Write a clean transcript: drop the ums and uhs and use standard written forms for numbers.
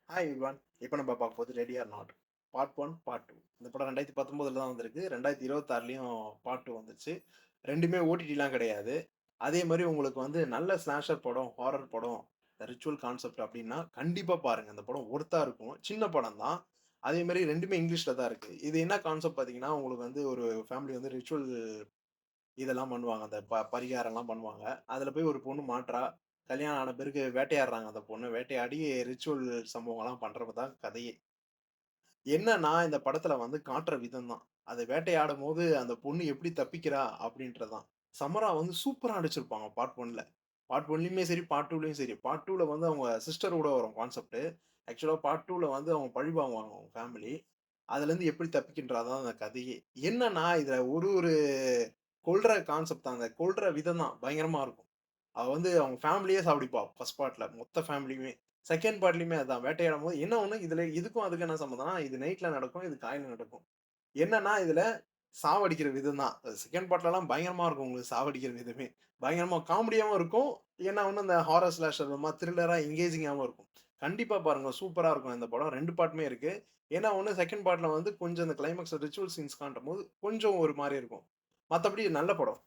Hi everyone. இப்போ நம்ம பார்க்க போது ready or not part 1, part 2. இந்த படம் 2019ல தான் வந்திருக்கு. 2026லயும் பார்ட் 2 வந்துருச்சு. 2மே ஓடிடிலாம் கிடையாது. அதே மாரி உங்களுக்கு வந்து நல்ல ஸ்லாஷர் படம், ஹாரர் படம், ரிச்சுவல் கான்செப்ட் அப்டின்னா கண்டிப்பா பாருங்க. இந்த படம் ஒர்த்தா இருக்கும். சின்ன படம் தான். அதே மாரி 2மே இங்கிலீஷ்ல தான் இருக்கு. இது என்ன கான்செப்ட் பார்த்தீங்கன்னா, உங்களுக்கு வந்து ஒரு ஃபேமிலி வந்து ரிச்சுவல் இதெல்லாம் பண்ணுவாங்க. அந்த பரிகாரம்லாம் பண்ணுவாங்க. அதுல போய் ஒரு பொண்ணு மாட்றா. கல்யாணம் ஆன பிறகு வேட்டையாடுறாங்க அந்த பொண்ண. வேட்டையாடி ரிச்சுவல் சம்பவம்லாம் பண்றது தான் கதையே. என்னன்னா, இந்த படத்துல வந்து காட்டுற விதம் தான். அத வேட்டையாடும்போது அந்த பொண்ணு எப்படி தப்பிக்கிறா அப்படின்றது தான். சமரா வந்து சூப்பரா நடிச்சிருப்பாங்க பார்ட் 1ல. பார்ட் 1லயுமே சரி, பார்ட் 2லயும் சரி. பார்ட் 2ல வந்து அவங்க சிஸ்டர் கூட வரும் கான்செப்ட். ஆக்சுவலா பார்ட் 2ல வந்து அவங்க பழி வாங்குவாங்க அவங்க ஃபேமிலி. அதுலருந்து எப்படி தப்பிக்கின்றா தான் அந்த கதையே. என்னன்னா, இதுல ஒரு ஒரு கொல்ற கான்செப்ட் தான். அந்த கொல்ற விதம் தான் பயங்கரமா இருக்கும். அவ வந்து அவங்க ஃபேமிலியே சாவடிப்பா. ஃபர்ஸ்ட் பார்ட்ல. மொத்த ஃபேமிலியுமே. செகண்ட் பார்ட்லயுமே அதான். வேட்டையாடும்போது என்ன ஒண்ணு இதுல இதுக்கும் அதுக்கும் என்ன சம்மந்தம்னா, இது நைட்ல நடக்கும். இது காலைல நடக்கும். என்னன்னா, இதுல சாவடிக்கிற விதம் தான். செகண்ட் பார்ட்லலாம் பயங்கரமா இருக்கும் உங்களுக்கு சாவடிக்கிற விதமே. பயங்கரமா காமெடியாவும் இருக்கும். என்ன ஒண்ணு அந்த ஹாரர் ஸ்லாஷர் த்ரில்லரா எங்கேஜிங்காவும் இருக்கும். கண்டிப்பா பாருங்க. சூப்பரா இருக்கும் இந்த படம். 2 பார்ட்டுமே இருக்கு. ஏன்னா ஒண்ணு செகண்ட் பார்ட்ல வந்து கொஞ்சம் அந்த கிளைமாக்ஸ் ரிச்சுவல் சீன்ஸ் காட்டும்போது கொஞ்சம் ஒரு மாரி இருக்கும். மத்தபடி நல்ல படம்.